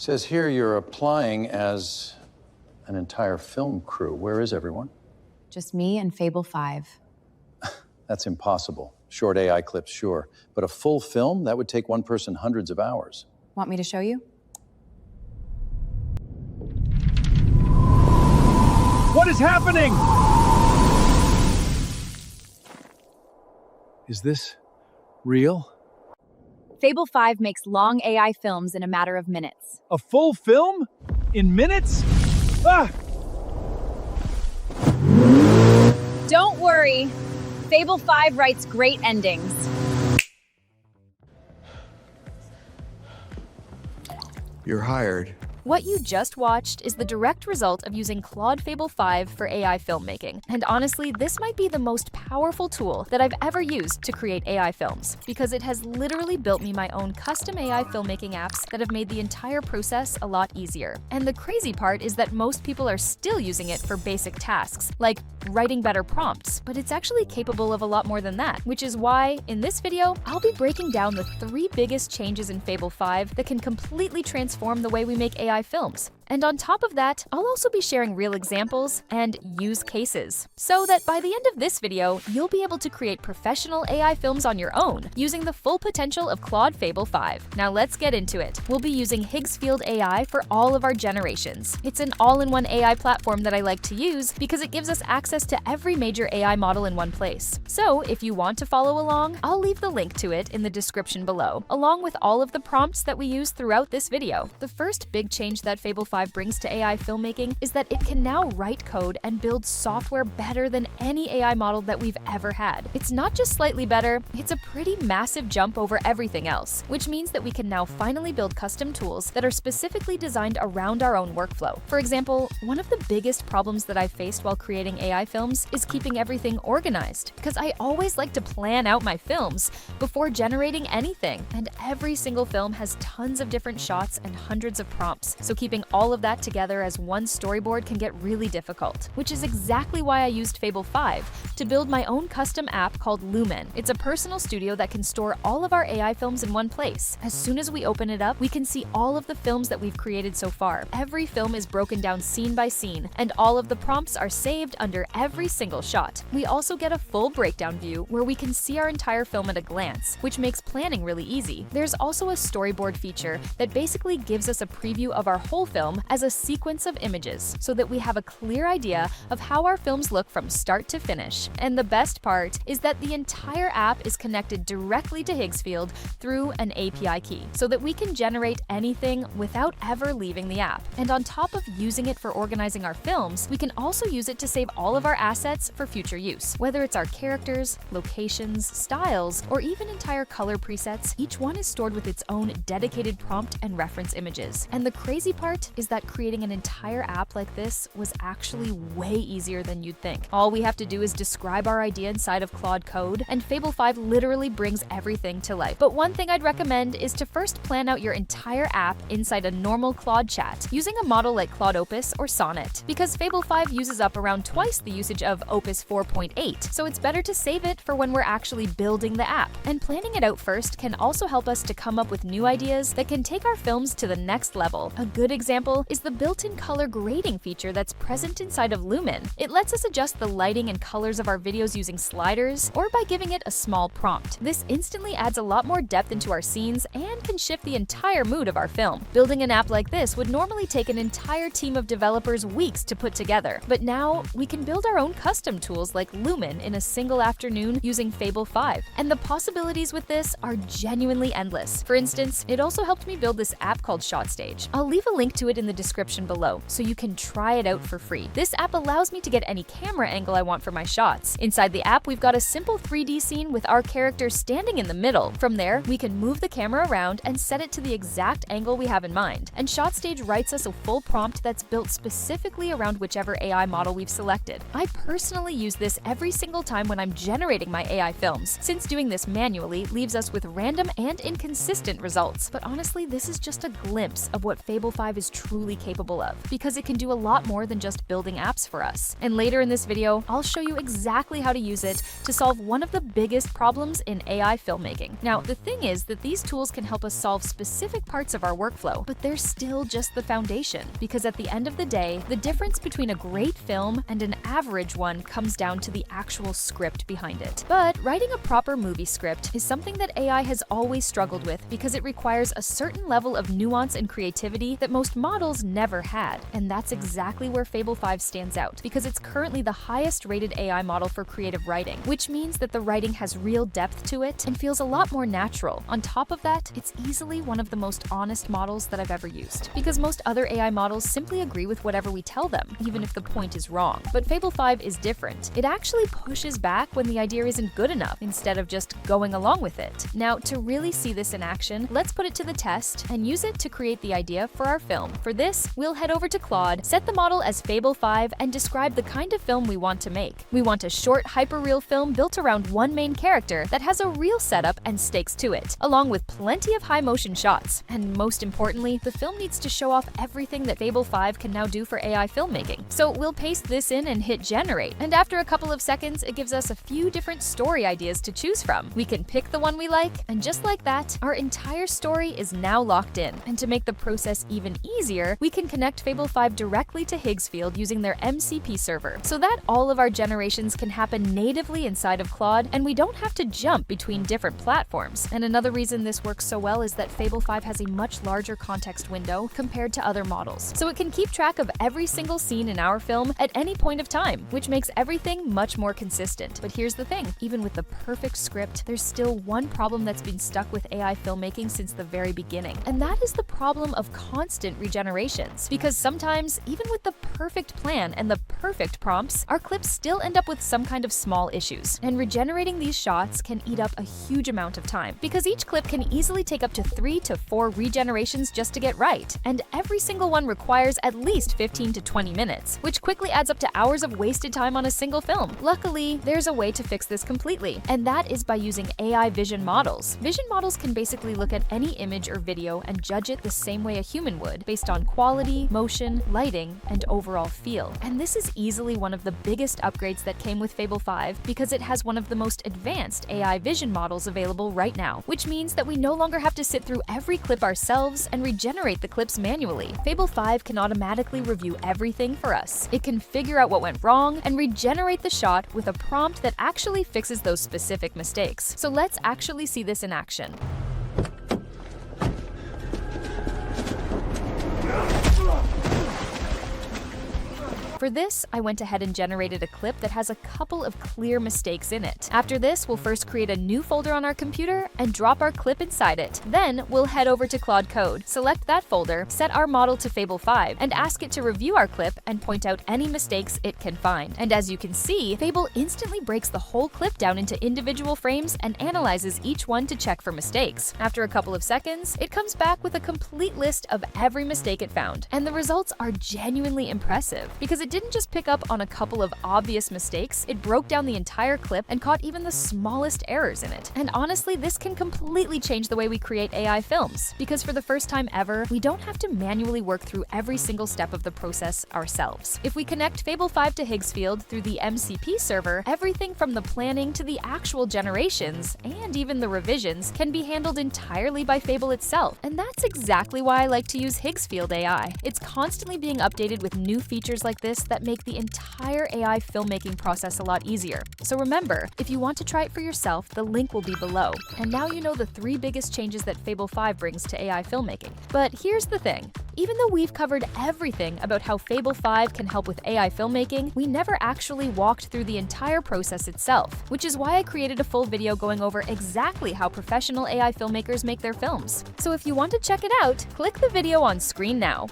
Says here you're applying as an entire film crew. Where is everyone? Just me and Fable 5. That's impossible. Short AI clips, sure. But a full film, that would take one person hundreds of hours. Want me to show you? What is happening? Is this real? Fable 5 makes long AI films in a matter of minutes. A full film? In minutes? Ah! Don't worry. Fable 5 writes great endings. You're hired. What you just watched is the direct result of using Claude Fable 5 for AI filmmaking. And honestly, this might be the most powerful tool that I've ever used to create AI films, because it has literally built me my own custom AI filmmaking apps that have made the entire process a lot easier. And the crazy part is that most people are still using it for basic tasks, like writing better prompts, but it's actually capable of a lot more than that, which is why, in this video, I'll be breaking down the 3 biggest changes in Fable 5 that can completely transform the way we make AI films. And on top of that, I'll also be sharing real examples and use cases, so that by the end of this video, you'll be able to create professional AI films on your own, using the full potential of Claude Fable 5. Now let's get into it. We'll be using Higgsfield AI for all of our generations. It's an all-in-one AI platform that I like to use because it gives us access to every major AI model in one place. So if you want to follow along, I'll leave the link to it in the description below, along with all of the prompts that we use throughout this video. The first big change that Fable 5 brings to AI filmmaking is that it can now write code and build software better than any AI model that we've ever had. It's not just slightly better, it's a pretty massive jump over everything else, which means that we can now finally build custom tools that are specifically designed around our own workflow. For example, one of the biggest problems that I've faced while creating AI films is keeping everything organized, because I always like to plan out my films before generating anything, and every single film has tons of different shots and hundreds of prompts, so keeping all of that together as one storyboard can get really difficult, which is exactly why I used Fable 5 to build my own custom app called Lumen. It's a personal studio that can store all of our AI films in one place. As soon as we open it up, we can see all of the films that we've created so far. Every film is broken down scene by scene, and all of the prompts are saved under every single shot. We also get a full breakdown view where we can see our entire film at a glance, which makes planning really easy. There's also a storyboard feature that basically gives us a preview of our whole film as a sequence of images, so that we have a clear idea of how our films look from start to finish. And the best part is that the entire app is connected directly to Higgsfield through an API key, so that we can generate anything without ever leaving the app. And on top of using it for organizing our films, we can also use it to save all of our assets for future use. Whether it's our characters, locations, styles, or even entire color presets, each one is stored with its own dedicated prompt and reference images. And the crazy part is that creating an entire app like this was actually way easier than you'd think. All we have to do is describe our idea inside of Claude Code, and Fable 5 literally brings everything to life. But one thing I'd recommend is to first plan out your entire app inside a normal Claude chat, using a model like Claude Opus or Sonnet, because Fable 5 uses up around twice the usage of Opus 4.8, so it's better to save it for when we're actually building the app. And planning it out first can also help us to come up with new ideas that can take our films to the next level. A good example is the built-in color grading feature that's present inside of Lumen. It lets us adjust the lighting and colors of our videos using sliders or by giving it a small prompt. This instantly adds a lot more depth into our scenes and can shift the entire mood of our film. Building an app like this would normally take an entire team of developers weeks to put together, but now we can build our own custom tools like Lumen in a single afternoon using Fable 5. And the possibilities with this are genuinely endless. For instance, it also helped me build this app called ShotStage. I'll leave a link to it in the description below, so you can try it out for free. This app allows me to get any camera angle I want for my shots. Inside the app, we've got a simple 3D scene with our character standing in the middle. From there, we can move the camera around and set it to the exact angle we have in mind. And ShotStage writes us a full prompt that's built specifically around whichever AI model we've selected. I personally use this every single time when I'm generating my AI films, since doing this manually leaves us with random and inconsistent results. But honestly, this is just a glimpse of what Fable 5 is truly truly capable of, because it can do a lot more than just building apps for us. And later in this video, I'll show you exactly how to use it to solve one of the biggest problems in AI filmmaking. Now, the thing is that these tools can help us solve specific parts of our workflow, but they're still just the foundation, because at the end of the day, the difference between a great film and an average one comes down to the actual script behind it. But writing a proper movie script is something that AI has always struggled with because it requires a certain level of nuance and creativity that most models never had. And that's exactly where Fable 5 stands out, because it's currently the highest rated AI model for creative writing, which means that the writing has real depth to it and feels a lot more natural. On top of that, it's easily one of the most honest models that I've ever used, because most other AI models simply agree with whatever we tell them, even if the point is wrong. But Fable 5 is different. It actually pushes back when the idea isn't good enough, instead of just going along with it. Now, to really see this in action, let's put it to the test and use it to create the idea for our film. For this, we'll head over to Claude, set the model as Fable 5, and describe the kind of film we want to make. We want a short, hyper-real film built around one main character that has a real setup and stakes to it, along with plenty of high-motion shots. And most importantly, the film needs to show off everything that Fable 5 can now do for AI filmmaking. So we'll paste this in and hit generate, and after a couple of seconds, it gives us a few different story ideas to choose from. We can pick the one we like, and just like that, our entire story is now locked in. And to make the process even easier, we can connect Fable 5 directly to Higgsfield using their MCP server, so that all of our generations can happen natively inside of Claude, and we don't have to jump between different platforms. And another reason this works so well is that Fable 5 has a much larger context window compared to other models, so it can keep track of every single scene in our film at any point of time, which makes everything much more consistent. But here's the thing, even with the perfect script, there's still one problem that's been stuck with AI filmmaking since the very beginning, and that is the problem of constant regenerations. Because sometimes, even with the perfect plan and the perfect prompts, our clips still end up with some kind of small issues. And regenerating these shots can eat up a huge amount of time, because each clip can easily take up to 3 to 4 regenerations just to get right. And every single one requires at least 15 to 20 minutes, which quickly adds up to hours of wasted time on a single film. Luckily, there's a way to fix this completely, and that is by using AI vision models. Vision models can basically look at any image or video and judge it the same way a human would, based on quality, motion, lighting, and overall feel. And this is easily one of the biggest upgrades that came with Fable 5, because it has one of the most advanced AI vision models available right now, which means that we no longer have to sit through every clip ourselves and regenerate the clips manually. Fable 5 can automatically review everything for us. It can figure out what went wrong and regenerate the shot with a prompt that actually fixes those specific mistakes. So let's actually see this in action. For this, I went ahead and generated a clip that has a couple of clear mistakes in it. After this, we'll first create a new folder on our computer and drop our clip inside it. Then, we'll head over to Claude Code, select that folder, set our model to Fable 5, and ask it to review our clip and point out any mistakes it can find. And as you can see, Fable instantly breaks the whole clip down into individual frames and analyzes each one to check for mistakes. After a couple of seconds, it comes back with a complete list of every mistake it found. And the results are genuinely impressive, because it didn't just pick up on a couple of obvious mistakes, it broke down the entire clip and caught even the smallest errors in it. And honestly, this can completely change the way we create AI films, because for the first time ever, we don't have to manually work through every single step of the process ourselves. If we connect Fable 5 to Higgsfield through the MCP server, everything from the planning to the actual generations, and even the revisions, can be handled entirely by Fable itself. And that's exactly why I like to use Higgsfield AI. It's constantly being updated with new features like this that make the entire AI filmmaking process a lot easier. So remember, if you want to try it for yourself, the link will be below. And now you know the 3 biggest changes that Fable 5 brings to AI filmmaking. But here's the thing. Even though we've covered everything about how Fable 5 can help with AI filmmaking, we never actually walked through the entire process itself, which is why I created a full video going over exactly how professional AI filmmakers make their films. So if you want to check it out, click the video on screen now.